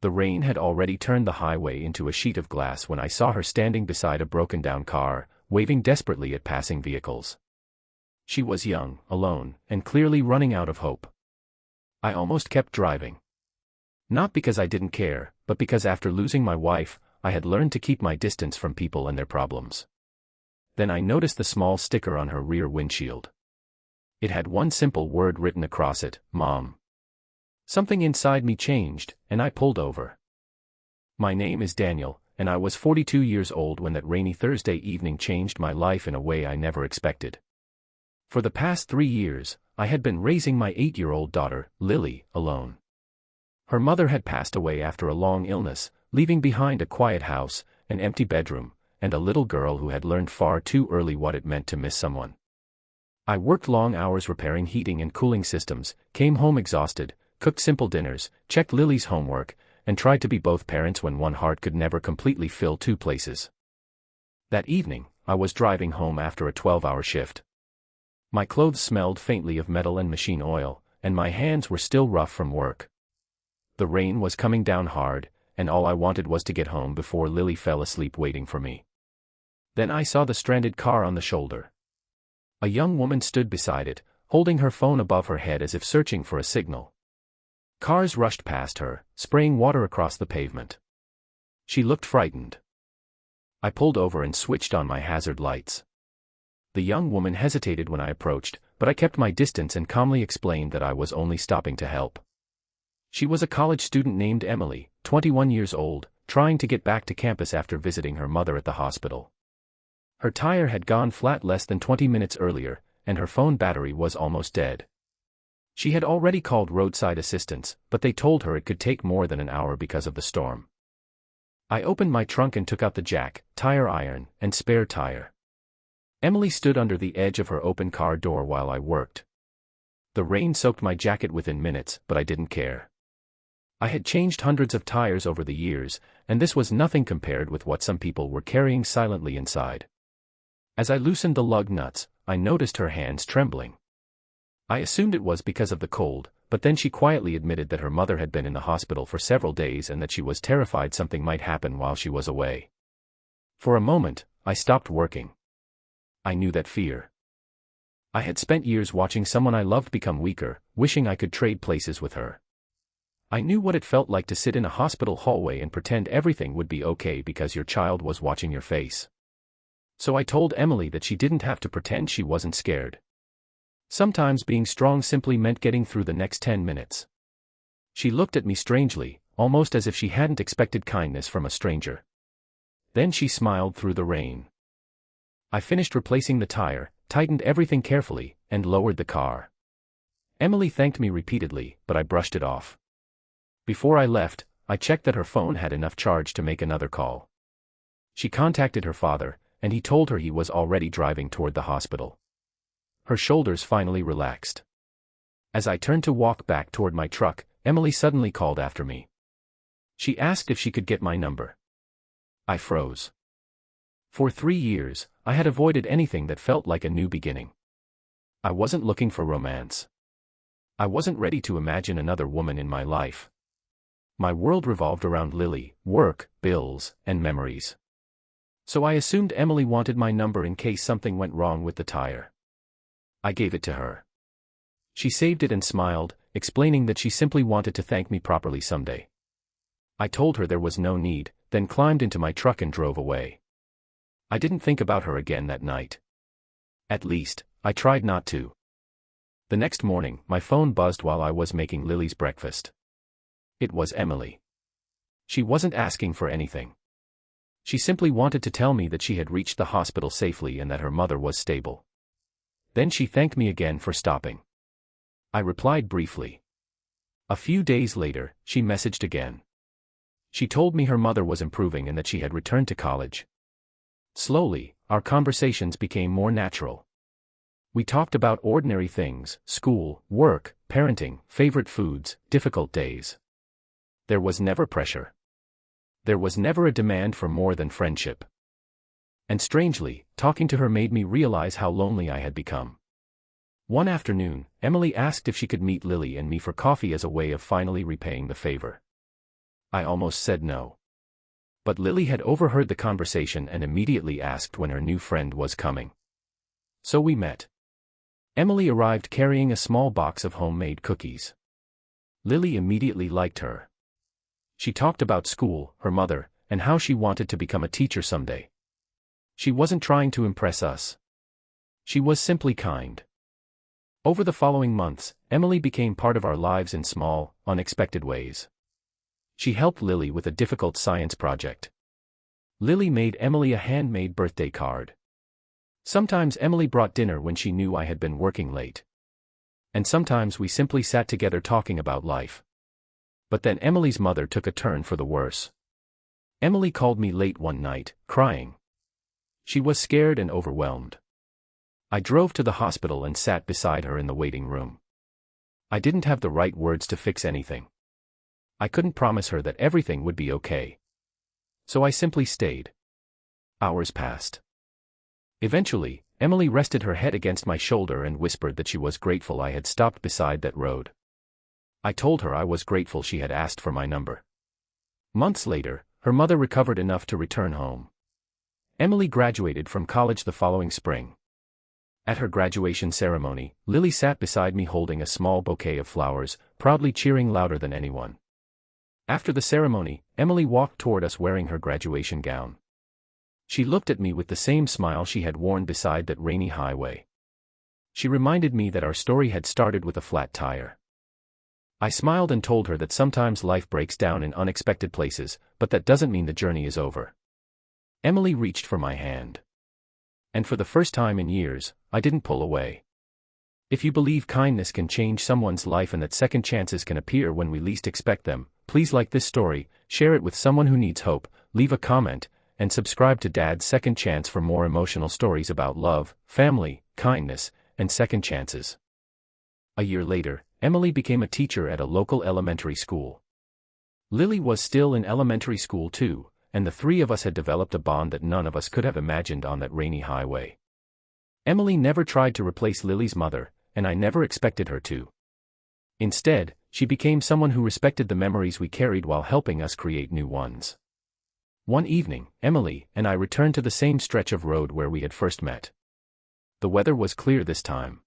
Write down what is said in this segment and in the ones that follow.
The rain had already turned the highway into a sheet of glass when I saw her standing beside a broken-down car, waving desperately at passing vehicles. She was young, alone, and clearly running out of hope. I almost kept driving. Not because I didn't care, but because after losing my wife, I had learned to keep my distance from people and their problems. Then I noticed the small sticker on her rear windshield. It had one simple word written across it: Mom. Something inside me changed, and I pulled over. My name is Daniel, and I was 42 years old when that rainy Thursday evening changed my life in a way I never expected. For the past 3 years, I had been raising my 8-year-old daughter, Lily, alone. Her mother had passed away after a long illness, leaving behind a quiet house, an empty bedroom, and a little girl who had learned far too early what it meant to miss someone. I worked long hours repairing heating and cooling systems, came home exhausted, cooked simple dinners, checked Lily's homework, and tried to be both parents when one heart could never completely fill two places. That evening, I was driving home after a 12-hour shift. My clothes smelled faintly of metal and machine oil, and my hands were still rough from work. The rain was coming down hard, and all I wanted was to get home before Lily fell asleep waiting for me. Then I saw the stranded car on the shoulder. A young woman stood beside it, holding her phone above her head as if searching for a signal. Cars rushed past her, spraying water across the pavement. She looked frightened. I pulled over and switched on my hazard lights. The young woman hesitated when I approached, but I kept my distance and calmly explained that I was only stopping to help. She was a college student named Emily, 21 years old, trying to get back to campus after visiting her mother at the hospital. Her tire had gone flat less than 20 minutes earlier, and her phone battery was almost dead. She had already called roadside assistance, but they told her it could take more than an hour because of the storm. I opened my trunk and took out the jack, tire iron, and spare tire. Emily stood under the edge of her open car door while I worked. The rain soaked my jacket within minutes, but I didn't care. I had changed hundreds of tires over the years, and this was nothing compared with what some people were carrying silently inside. As I loosened the lug nuts, I noticed her hands trembling. I assumed it was because of the cold, but then she quietly admitted that her mother had been in the hospital for several days and that she was terrified something might happen while she was away. For a moment, I stopped working. I knew that fear. I had spent years watching someone I loved become weaker, wishing I could trade places with her. I knew what it felt like to sit in a hospital hallway and pretend everything would be okay because your child was watching your face. So I told Emily that she didn't have to pretend she wasn't scared. Sometimes being strong simply meant getting through the next 10 minutes. She looked at me strangely, almost as if she hadn't expected kindness from a stranger. Then she smiled through the rain. I finished replacing the tire, tightened everything carefully, and lowered the car. Emily thanked me repeatedly, but I brushed it off. Before I left, I checked that her phone had enough charge to make another call. She contacted her father, and he told her he was already driving toward the hospital. Her shoulders finally relaxed. As I turned to walk back toward my truck, Emily suddenly called after me. She asked if she could get my number. I froze. For 3 years, I had avoided anything that felt like a new beginning. I wasn't looking for romance. I wasn't ready to imagine another woman in my life. My world revolved around Lily, work, bills, and memories. So I assumed Emily wanted my number in case something went wrong with the tire. I gave it to her. She saved it and smiled, explaining that she simply wanted to thank me properly someday. I told her there was no need, then climbed into my truck and drove away. I didn't think about her again that night. At least, I tried not to. The next morning, my phone buzzed while I was making Lily's breakfast. It was Emily. She wasn't asking for anything. She simply wanted to tell me that she had reached the hospital safely and that her mother was stable. Then she thanked me again for stopping. I replied briefly. A few days later, she messaged again. She told me her mother was improving and that she had returned to college. Slowly, our conversations became more natural. We talked about ordinary things: school, work, parenting, favorite foods, difficult days. There was never pressure. There was never a demand for more than friendship. And strangely, talking to her made me realize how lonely I had become. One afternoon, Emily asked if she could meet Lily and me for coffee as a way of finally repaying the favor. I almost said no. But Lily had overheard the conversation and immediately asked when her new friend was coming. So we met. Emily arrived carrying a small box of homemade cookies. Lily immediately liked her. She talked about school, her mother, and how she wanted to become a teacher someday. She wasn't trying to impress us. She was simply kind. Over the following months, Emily became part of our lives in small, unexpected ways. She helped Lily with a difficult science project. Lily made Emily a handmade birthday card. Sometimes Emily brought dinner when she knew I had been working late. And sometimes we simply sat together talking about life. But then Emily's mother took a turn for the worse. Emily called me late one night, crying. She was scared and overwhelmed. I drove to the hospital and sat beside her in the waiting room. I didn't have the right words to fix anything. I couldn't promise her that everything would be okay. So I simply stayed. Hours passed. Eventually, Emily rested her head against my shoulder and whispered that she was grateful I had stopped beside that road. I told her I was grateful she had asked for my number. Months later, her mother recovered enough to return home. Emily graduated from college the following spring. At her graduation ceremony, Lily sat beside me holding a small bouquet of flowers, proudly cheering louder than anyone. After the ceremony, Emily walked toward us wearing her graduation gown. She looked at me with the same smile she had worn beside that rainy highway. She reminded me that our story had started with a flat tire. I smiled and told her that sometimes life breaks down in unexpected places, but that doesn't mean the journey is over. Emily reached for my hand. And for the first time in years, I didn't pull away. If you believe kindness can change someone's life and that second chances can appear when we least expect them, please like this story, share it with someone who needs hope, leave a comment, and subscribe to Dad's Second Chance for more emotional stories about love, family, kindness, and second chances. A year later, Emily became a teacher at a local elementary school. Lily was still in elementary school too, and the three of us had developed a bond that none of us could have imagined on that rainy highway. Emily never tried to replace Lily's mother, and I never expected her to. Instead, she became someone who respected the memories we carried while helping us create new ones. One evening, Emily and I returned to the same stretch of road where we had first met. The weather was clear this time.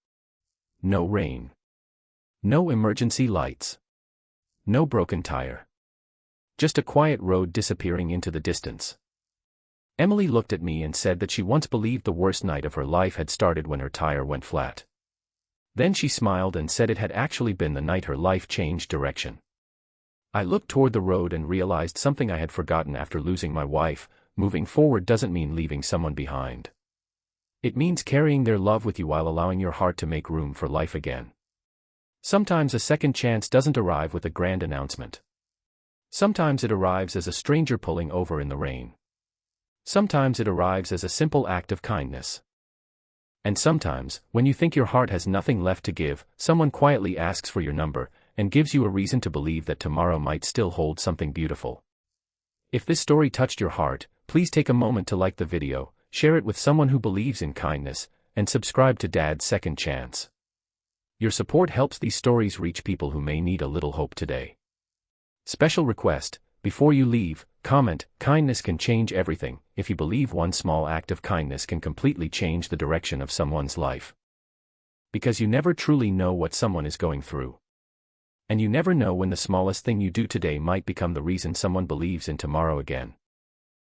No rain. No emergency lights. No broken tire. Just a quiet road disappearing into the distance. Emily looked at me and said that she once believed the worst night of her life had started when her tire went flat. Then she smiled and said it had actually been the night her life changed direction. I looked toward the road and realized something I had forgotten after losing my wife: moving forward doesn't mean leaving someone behind. It means carrying their love with you while allowing your heart to make room for life again. Sometimes a second chance doesn't arrive with a grand announcement. Sometimes it arrives as a stranger pulling over in the rain. Sometimes it arrives as a simple act of kindness. And sometimes, when you think your heart has nothing left to give, someone quietly asks for your number, and gives you a reason to believe that tomorrow might still hold something beautiful. If this story touched your heart, please take a moment to like the video, share it with someone who believes in kindness, and subscribe to Dad's Second Chance. Your support helps these stories reach people who may need a little hope today. Special request: before you leave, comment, kindness can change everything, if you believe one small act of kindness can completely change the direction of someone's life. Because you never truly know what someone is going through. And you never know when the smallest thing you do today might become the reason someone believes in tomorrow again.